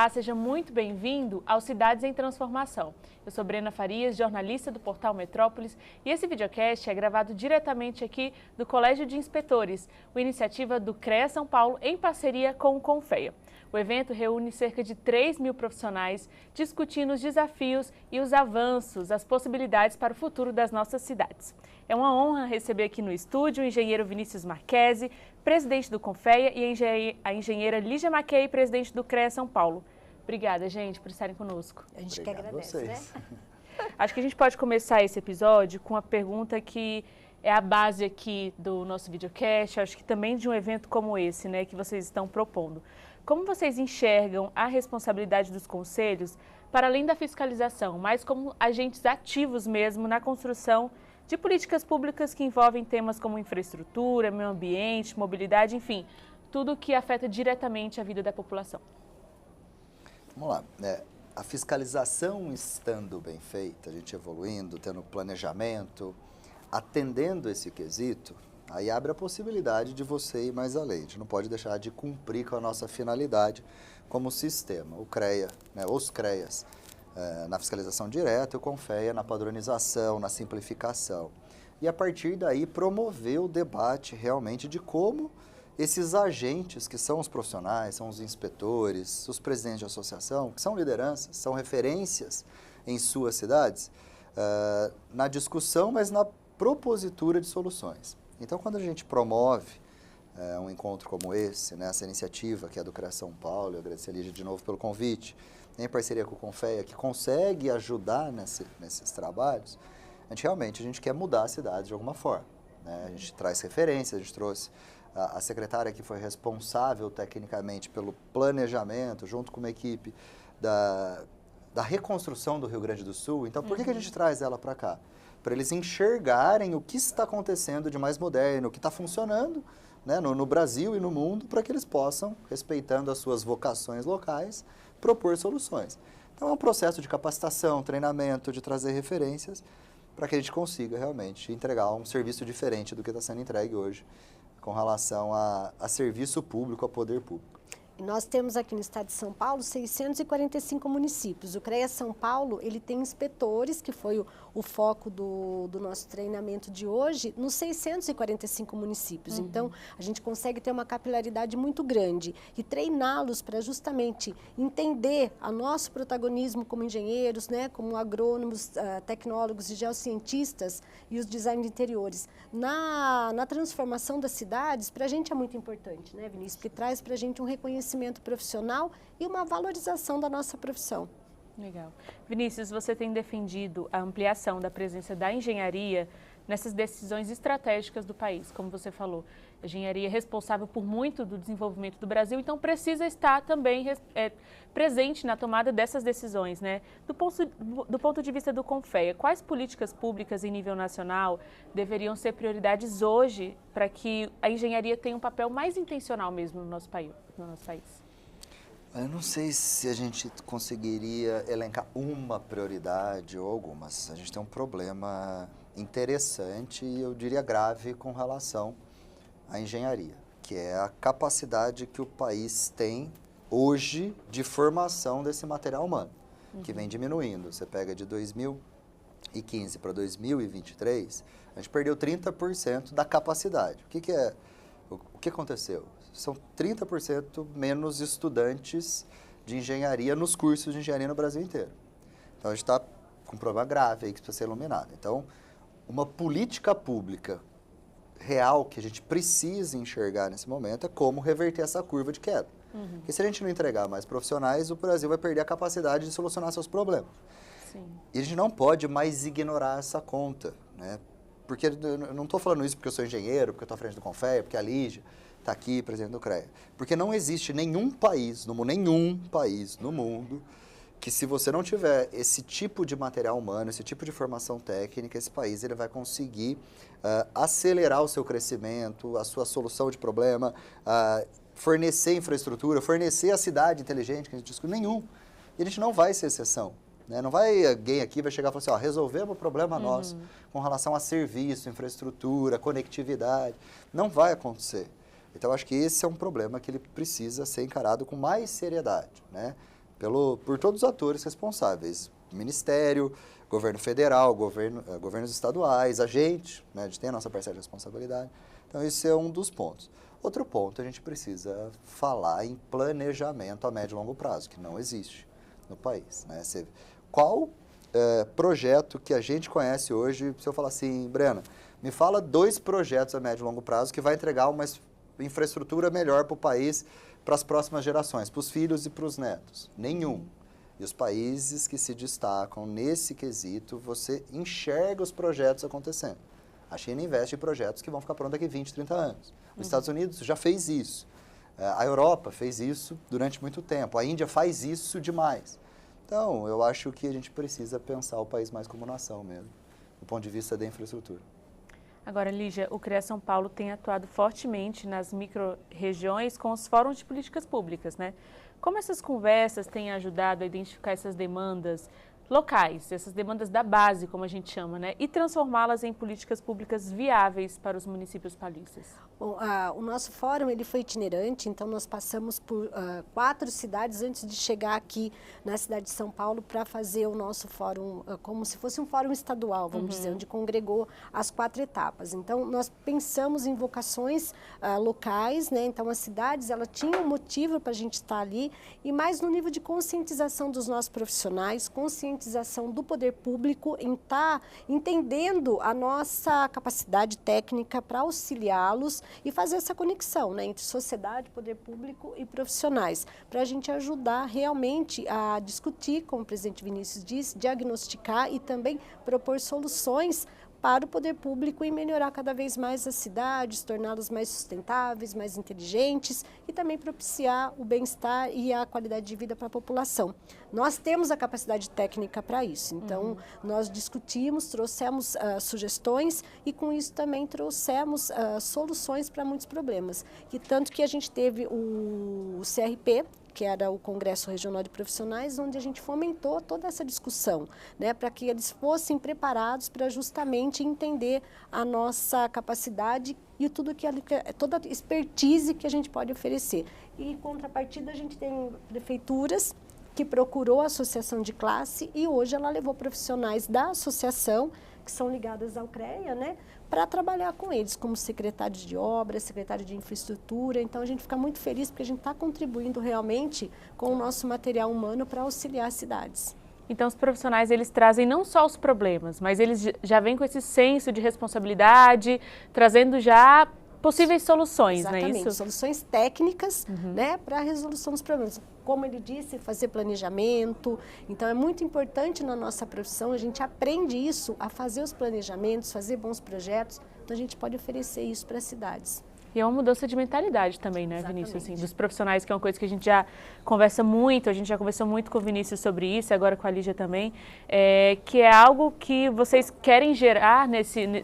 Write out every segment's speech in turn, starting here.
Olá, seja muito bem-vindo ao Cidades em Transformação. Eu sou Brena Farias, jornalista do Portal Metrópolis, e esse videocast é gravado diretamente aqui do Colégio de Inspetores, uma iniciativa do CREA São Paulo em parceria com o Confeia. O evento reúne cerca de 3.000 profissionais discutindo os desafios e os avanços, as possibilidades para o futuro das nossas cidades. É uma honra receber aqui no estúdio o engenheiro Vinícius Marquesi, presidente do Confeia, e a engenheira Lígia Mackey, presidente do CREA São Paulo. Obrigada, gente, por estarem conosco. A gente que agradece, né? Acho que a gente pode começar esse episódio com uma pergunta que é a base aqui do nosso videocast, acho que também de um evento como esse, né, que vocês estão propondo. Como vocês enxergam a responsabilidade dos conselhos para além da fiscalização, mas como agentes ativos mesmo na construção de políticas públicas que envolvem temas como infraestrutura, meio ambiente, mobilidade, enfim, tudo que afeta diretamente a vida da população? Vamos lá. A fiscalização estando bem feita, a gente evoluindo, tendo planejamento, atendendo esse quesito, aí abre a possibilidade de você ir mais além. A gente não pode deixar de cumprir com a nossa finalidade como sistema. O CREA, né, os CREAs, na fiscalização direta, o Confeia na padronização, na simplificação. E a partir daí promover o debate realmente de como esses agentes que são os profissionais, são os inspetores, os presidentes de associação, que são lideranças, são referências em suas cidades, na discussão, mas na propositura de soluções. Então, quando a gente promove um encontro como esse, né, essa iniciativa que é do CREA São Paulo, eu agradecer a Lígia de novo pelo convite, em parceria com o Confeia, que consegue ajudar nesses trabalhos, a gente quer mudar a cidade de alguma forma, né? A gente traz referências, a gente trouxe a secretária que foi responsável tecnicamente pelo planejamento, junto com uma equipe da reconstrução do Rio Grande do Sul. Então, por que a gente traz ela para cá? Para eles enxergarem o que está acontecendo de mais moderno, o que está funcionando, né, no Brasil e no mundo, para que eles possam, respeitando as suas vocações locais, propor soluções. Então é um processo de capacitação, treinamento, de trazer referências, para que a gente consiga realmente entregar um serviço diferente do que está sendo entregue hoje, com relação a serviço público, a poder público. Nós temos aqui no estado de São Paulo 645 municípios. O CREA São Paulo, ele tem inspetores, que foi o foco do nosso treinamento de hoje, nos 645 municípios. Então, a gente consegue ter uma capilaridade muito grande e treiná-los para justamente entender o nosso protagonismo como engenheiros, né, como agrônomos, tecnólogos e geocientistas e os design de interiores. Na transformação das cidades, para a gente é muito importante, né, Vinícius? Porque traz para a gente um reconhecimento profissional e uma valorização da nossa profissão. Legal. Vinícius, você tem defendido a ampliação da presença da engenharia nessas decisões estratégicas do país, como você falou. A engenharia é responsável por muito do desenvolvimento do Brasil, então precisa estar também presente na tomada dessas decisões, né? Do ponto de vista do Confeia, quais políticas públicas em nível nacional deveriam ser prioridades hoje para que a engenharia tenha um papel mais intencional mesmo no nosso país? Eu não sei se a gente conseguiria elencar uma prioridade ou algumas. A gente tem um problema interessante e eu diria grave com relação à engenharia, que é a capacidade que o país tem hoje de formação desse material humano, que vem diminuindo. Você pega de 2015 para 2023, a gente perdeu 30% da capacidade. O que aconteceu? São 30% menos estudantes de engenharia nos cursos de engenharia no Brasil inteiro. Então, a gente está com um problema grave aí que precisa ser iluminado. Então, uma política pública real que a gente precisa enxergar nesse momento é como reverter essa curva de queda. Porque se a gente não entregar mais profissionais, o Brasil vai perder a capacidade de solucionar seus problemas. Sim. E a gente não pode mais ignorar essa conta, né? Porque eu não estou falando isso porque eu sou engenheiro, porque eu estou à frente do Confeia, porque a Lígia está aqui, presidente do CREA. Porque não existe nenhum país no mundo, que se você não tiver esse tipo de material humano, esse tipo de formação técnica, esse país ele vai conseguir acelerar o seu crescimento, a sua solução de problema, fornecer infraestrutura, fornecer a cidade inteligente, que a gente discute, nenhum. E a gente não vai ser exceção. Né? Não vai alguém aqui vai chegar e falar assim, ó, resolvemos o problema nosso com relação a serviço, infraestrutura, conectividade. Não vai acontecer. Então, acho que esse é um problema que ele precisa ser encarado com mais seriedade, né? por todos os atores responsáveis, Ministério, Governo Federal, governos estaduais, a gente, né, a gente tem a nossa parcela de responsabilidade. Então, esse é um dos pontos. Outro ponto, a gente precisa falar em planejamento a médio e longo prazo, que não existe no país, né? Qual projeto que a gente conhece hoje, se eu falar assim, Brena, me fala 2 projetos a médio e longo prazo que vai entregar uma infraestrutura melhor para o país, para as próximas gerações, para os filhos e para os netos? Nenhum. E os países que se destacam nesse quesito, você enxerga os projetos acontecendo. A China investe em projetos que vão ficar prontos daqui 20, 30 anos. Os Estados Unidos já fez isso. A Europa fez isso durante muito tempo. A Índia faz isso demais. Então, eu acho que a gente precisa pensar o país mais como nação mesmo, do ponto de vista da infraestrutura. Agora, Lígia, o CREA São Paulo tem atuado fortemente nas micro-regiões com os fóruns de políticas públicas, né? Como essas conversas têm ajudado a identificar essas demandas locais, essas demandas da base, como a gente chama, né? E transformá-las em políticas públicas viáveis para os municípios paulistas? Bom, o nosso fórum ele foi itinerante, então nós passamos por 4 cidades antes de chegar aqui na cidade de São Paulo para fazer o nosso fórum como se fosse um fórum estadual, vamos dizer, onde congregou as 4 etapas. Então, nós pensamos em vocações locais, né? Então, as cidades, ela tinha um motivo para a gente estar ali, e mais no nível de conscientização dos nossos profissionais, conscientização do poder público em estar entendendo a nossa capacidade técnica para auxiliá-los e fazer essa conexão, né, entre sociedade, poder público e profissionais, para a gente ajudar realmente a discutir, como o presidente Vinícius disse, diagnosticar e também propor soluções para o poder público e melhorar cada vez mais as cidades, torná-las mais sustentáveis, mais inteligentes e também propiciar o bem-estar e a qualidade de vida para a população. Nós temos a capacidade técnica para isso, então nós discutimos, trouxemos sugestões e com isso também trouxemos soluções para muitos problemas. E tanto que a gente teve o CRP, que era o Congresso Regional de Profissionais, onde a gente fomentou toda essa discussão, né, para que eles fossem preparados para justamente entender a nossa capacidade e toda a expertise que a gente pode oferecer. E, em contrapartida, a gente tem prefeituras que procurou a associação de classe e hoje ela levou profissionais da associação, que são ligadas ao CREA, né, para trabalhar com eles, como secretários de obras, secretário de infraestrutura. Então, a gente fica muito feliz porque a gente está contribuindo realmente com o nosso material humano para auxiliar as cidades. Então, os profissionais, eles trazem não só os problemas, mas eles já vêm com esse senso de responsabilidade, trazendo já possíveis soluções, não é isso? Soluções técnicas, né, para a resolução dos problemas. Como ele disse, fazer planejamento. Então, é muito importante na nossa profissão, a gente aprende isso, a fazer os planejamentos, fazer bons projetos, então a gente pode oferecer isso para as cidades. E é uma mudança de mentalidade também, né, Vinícius? Assim, dos profissionais, que é uma coisa que a gente já conversa muito, a gente já conversou muito com o Vinícius sobre isso, e agora com a Lígia também, que é algo que vocês querem gerar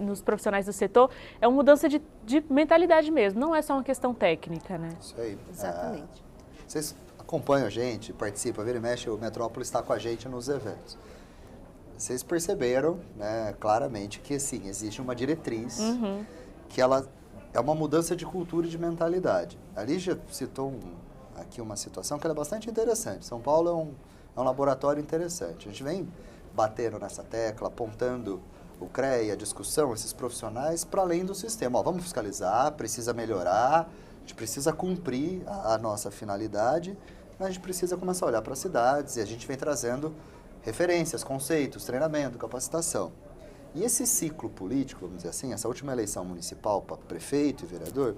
nos profissionais do setor, é uma mudança de mentalidade mesmo, não é só uma questão técnica, né? Isso aí. Exatamente. Vocês acompanham a gente, participam, vira e mexe, o Metrópolis está com a gente nos eventos. Vocês perceberam, né, claramente que, sim, existe uma diretriz que ela é uma mudança de cultura e de mentalidade. A Lígia citou aqui uma situação que é bastante interessante. São Paulo é um laboratório interessante. A gente vem batendo nessa tecla, apontando o CREA, a discussão, esses profissionais, para além do sistema. Ó, vamos fiscalizar, precisa melhorar, a gente precisa cumprir a nossa finalidade, mas a gente precisa começar a olhar para as cidades e a gente vem trazendo referências, conceitos, treinamento, capacitação. E esse ciclo político, vamos dizer assim, essa última eleição municipal para prefeito e vereador,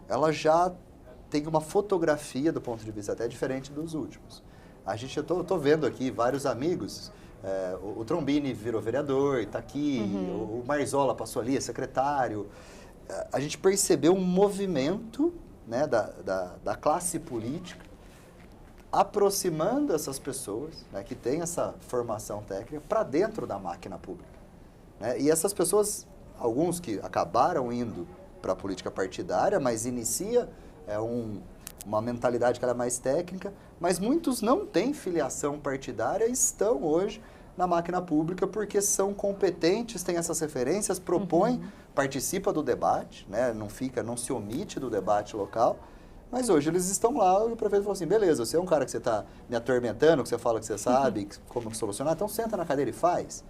ela já tem uma fotografia do ponto de vista até diferente dos últimos. Eu estou vendo aqui vários amigos, o Trombini virou vereador, está aqui, o Marzola passou ali, é secretário. A gente percebeu um movimento, né, da classe política aproximando essas pessoas, né, que têm essa formação técnica para dentro da máquina pública. E essas pessoas, alguns que acabaram indo para a política partidária, mas inicia uma mentalidade que ela é mais técnica, mas muitos não têm filiação partidária e estão hoje na máquina pública porque são competentes, têm essas referências, propõem, participa do debate, né, não se omite do debate local, Mas hoje eles estão lá e o prefeito falou assim, beleza, você é um cara que você está me atormentando, que você fala que você sabe como solucionar, então senta na cadeira e faz.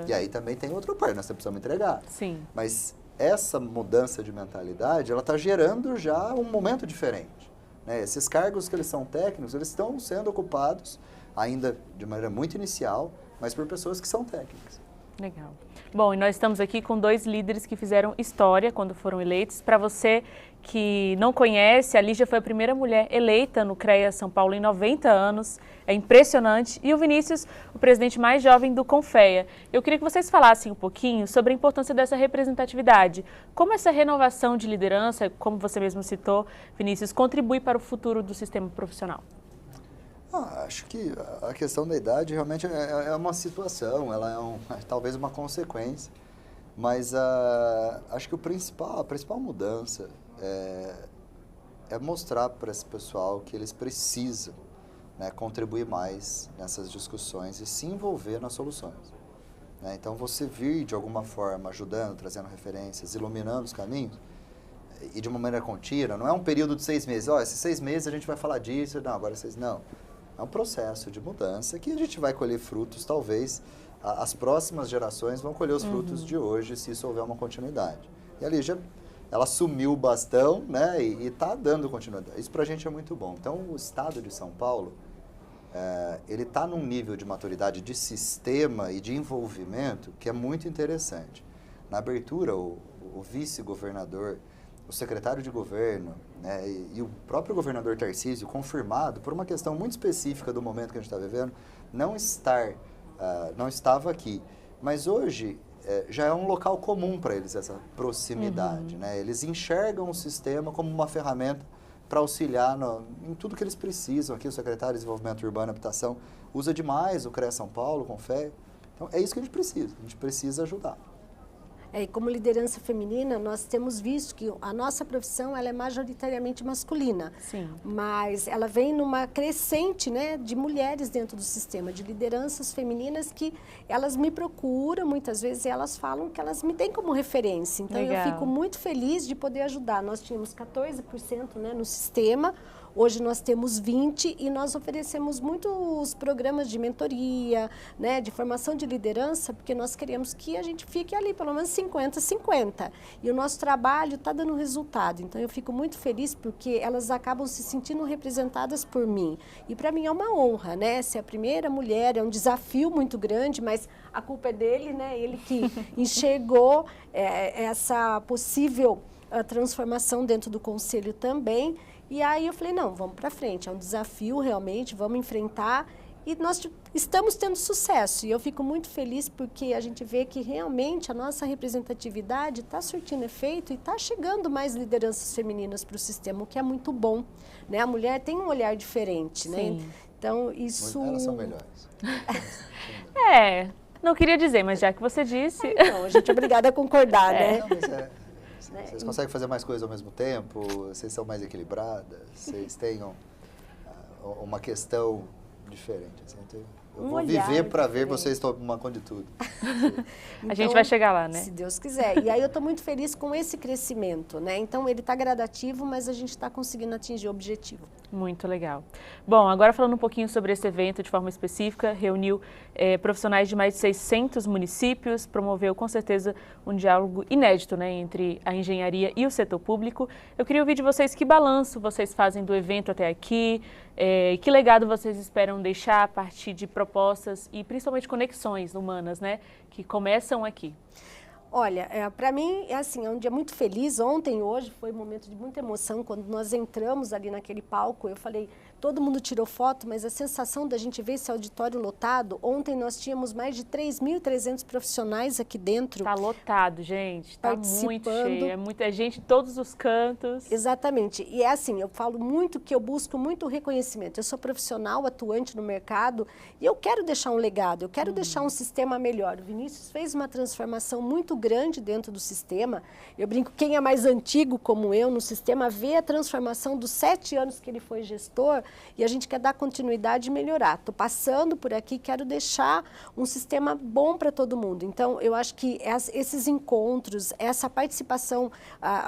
E aí também tem outra parte, nós precisamos entregar. Sim. Mas essa mudança de mentalidade, ela está gerando já um momento diferente. Né? Esses cargos que eles são técnicos, eles estão sendo ocupados ainda de maneira muito inicial, mas por pessoas que são técnicas. Legal. Bom, e nós estamos aqui com 2 líderes que fizeram história quando foram eleitos. Para você que não conhece, a Lígia foi a primeira mulher eleita no CREA São Paulo em 90 anos. É impressionante. E o Vinícius, o presidente mais jovem do Confea. Eu queria que vocês falassem um pouquinho sobre a importância dessa representatividade. Como essa renovação de liderança, como você mesmo citou, Vinícius, contribui para o futuro do sistema profissional? Acho que a questão da idade realmente é uma situação, ela é talvez uma consequência, mas acho que a principal mudança é mostrar para esse pessoal que eles precisam, né, contribuir mais nessas discussões e se envolver nas soluções. Né? Então, você vir de alguma forma ajudando, trazendo referências, iluminando os caminhos, e de uma maneira contínua, não é um período de 6 meses, esses 6 meses a gente vai falar disso, não, agora 6, não. É um processo de mudança que a gente vai colher frutos, talvez as próximas gerações vão colher os frutos de hoje, se isso houver uma continuidade. E a Lígia, ela assumiu o bastão, né, e está dando continuidade. Isso para a gente é muito bom. Então, o estado de São Paulo, ele está num nível de maturidade de sistema e de envolvimento que é muito interessante. Na abertura, o vice-governador, o secretário de governo, né, e o próprio governador Tarcísio, confirmado por uma questão muito específica do momento que a gente está vivendo, não estava aqui. Mas hoje já é um local comum para eles essa proximidade. Né? Eles enxergam o sistema como uma ferramenta para auxiliar em tudo que eles precisam. Aqui o secretário de Desenvolvimento Urbano e Habitação usa demais o CREA São Paulo, Confea. Então é isso que a gente precisa ajudar. E como liderança feminina, nós temos visto que a nossa profissão ela é majoritariamente masculina. Sim. Mas ela vem numa crescente, né, de mulheres dentro do sistema, de lideranças femininas que elas me procuram muitas vezes e elas falam que elas me têm como referência. Então Legal. eu fico muito feliz de poder ajudar. Nós tínhamos 14%, né, no sistema. Hoje nós temos 20% e nós oferecemos muitos programas de mentoria, né, de formação de liderança, porque nós queremos que a gente fique ali pelo menos 50-50. E o nosso trabalho está dando resultado. Então eu fico muito feliz porque elas acabam se sentindo representadas por mim. E para mim é uma honra, né? Ser a primeira mulher, é um desafio muito grande, mas a culpa é dele, né? Ele que enxergou essa possível transformação dentro do conselho também. E aí eu falei, não, vamos para frente, é um desafio realmente, vamos enfrentar e nós estamos tendo sucesso. E eu fico muito feliz porque a gente vê que realmente a nossa representatividade está surtindo efeito e está chegando mais lideranças femininas para o sistema, o que é muito bom. Né? A mulher tem um olhar diferente, né? Então isso... Elas são melhores. Não queria dizer, mas já que você disse... Então, a gente é obrigada a concordar, né? Não, mas vocês conseguem fazer mais coisas ao mesmo tempo, vocês são mais equilibradas, vocês têm uma questão diferente. Assim, eu vou viver para ver vocês tomar conta de tudo. Então, a gente vai chegar lá, né? Se Deus quiser. E aí eu estou muito feliz com esse crescimento, né? Então ele está gradativo, mas a gente está conseguindo atingir o objetivo. Muito legal. Bom, agora falando um pouquinho sobre esse evento de forma específica, reuniu profissionais de mais de 600 municípios, promoveu com certeza um diálogo inédito, né, entre a engenharia e o setor público. Eu queria ouvir de vocês que balanço vocês fazem do evento até aqui, que legado vocês esperam deixar a partir de propostas e principalmente conexões humanas, né, que começam aqui. Olha, para mim é assim, é um dia muito feliz. Ontem e hoje foi um momento de muita emoção. Quando nós entramos ali naquele palco, eu falei, todo mundo tirou foto, mas a sensação da gente ver esse auditório lotado, ontem nós tínhamos mais de 3.300 profissionais aqui dentro. Está lotado, gente, está muito cheio, é muita gente em todos os cantos. Exatamente, e é assim, eu falo muito que eu busco muito reconhecimento. Eu sou profissional, atuante no mercado, e eu quero deixar um legado, eu quero deixar um sistema melhor. O Vinícius fez uma transformação muito grande dentro do sistema. Eu brinco, quem é mais antigo como eu no sistema vê a transformação dos 7 anos que ele foi gestor e a gente quer dar continuidade e melhorar. Estou passando por aqui, quero deixar um sistema bom para todo mundo. Então, eu acho que esses encontros, essa participação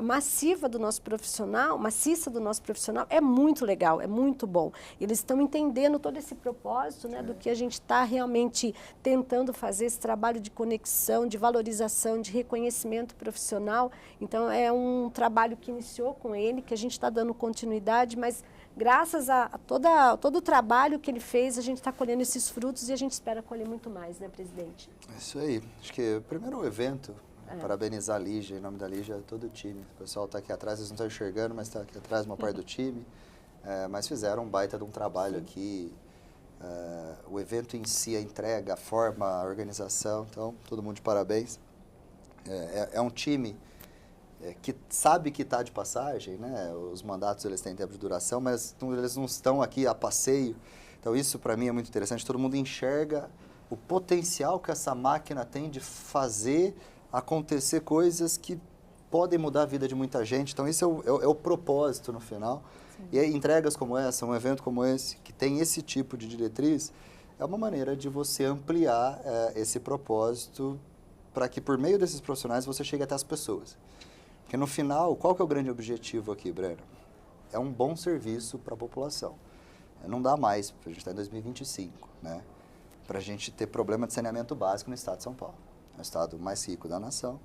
massiva do nosso profissional, maciça do nosso profissional, é muito legal, é muito bom. Eles estão entendendo todo esse propósito, né, do que a gente está realmente tentando fazer, esse trabalho de conexão, de valorização, de reconhecimento profissional. Então, é um trabalho que iniciou com ele, que a gente está dando continuidade, mas graças a todo o trabalho que ele fez, a gente está colhendo esses frutos e a gente espera colher muito mais, né, presidente? É isso aí. Acho que primeiro o evento, parabenizar a Lígia, em nome da Lígia, todo o time. O pessoal está aqui atrás, vocês não estão enxergando, mas está aqui atrás uma parte do time. Mas fizeram um baita de um trabalho aqui. O evento em si, a entrega, a forma, a organização, então todo mundo de parabéns. É um time que sabe que está de passagem, né? Os mandatos eles têm tempo de duração, mas eles não estão aqui a passeio. Então isso para mim é muito interessante, todo mundo enxerga o potencial que essa máquina tem de fazer acontecer coisas que podem mudar a vida de muita gente. Então isso é o propósito no final. Sim. E aí, entregas como essa, um evento como esse, que tem esse tipo de diretriz, é uma maneira de você ampliar esse propósito para que por meio desses profissionais você chegue até as pessoas. Porque no final, qual que é o grande objetivo aqui, Breno? É um bom serviço para a população. Não dá mais, a gente está em 2025, né? Para a gente ter problema de saneamento básico no estado de São Paulo. É o estado mais rico da nação,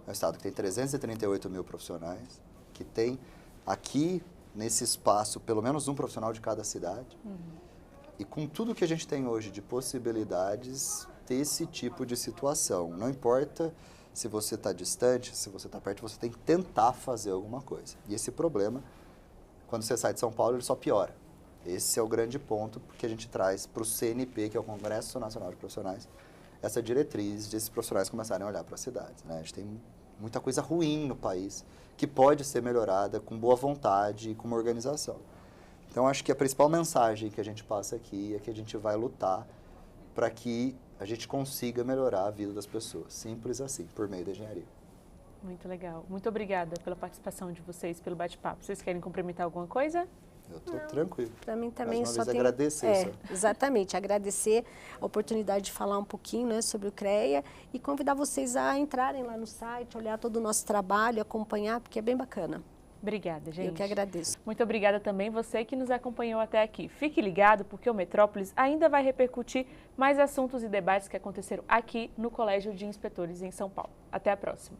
é o estado que tem 338 mil profissionais, que tem aqui, nesse espaço, pelo menos um profissional de cada cidade. E com tudo que a gente tem hoje de possibilidades, ter esse tipo de situação. Não importa se você está distante, se você está perto, você tem que tentar fazer alguma coisa. E esse problema, quando você sai de São Paulo, ele só piora. Esse é o grande ponto que a gente traz para o CNP, que é o Congresso Nacional de Profissionais, essa diretriz de esses profissionais começarem a olhar para as cidades, né? A gente tem muita coisa ruim no país que pode ser melhorada com boa vontade e com uma organização. Então, acho que a principal mensagem que a gente passa aqui é que a gente vai lutar para que a gente consiga melhorar a vida das pessoas. Simples assim, por meio da engenharia. Muito legal. Muito obrigada pela participação de vocês, pelo bate-papo. Vocês querem complementar alguma coisa? Eu estou tranquilo. Para mim também só tem agradecer. Exatamente, agradecer a oportunidade de falar um pouquinho, né, sobre o CREA e convidar vocês a entrarem lá no site, olhar todo o nosso trabalho, acompanhar, porque é bem bacana. Obrigada, gente. Eu que agradeço. Muito obrigada também você que nos acompanhou até aqui. Fique ligado porque o Metrópolis ainda vai repercutir mais assuntos e debates que aconteceram aqui no Colégio de Inspetores em São Paulo. Até a próxima.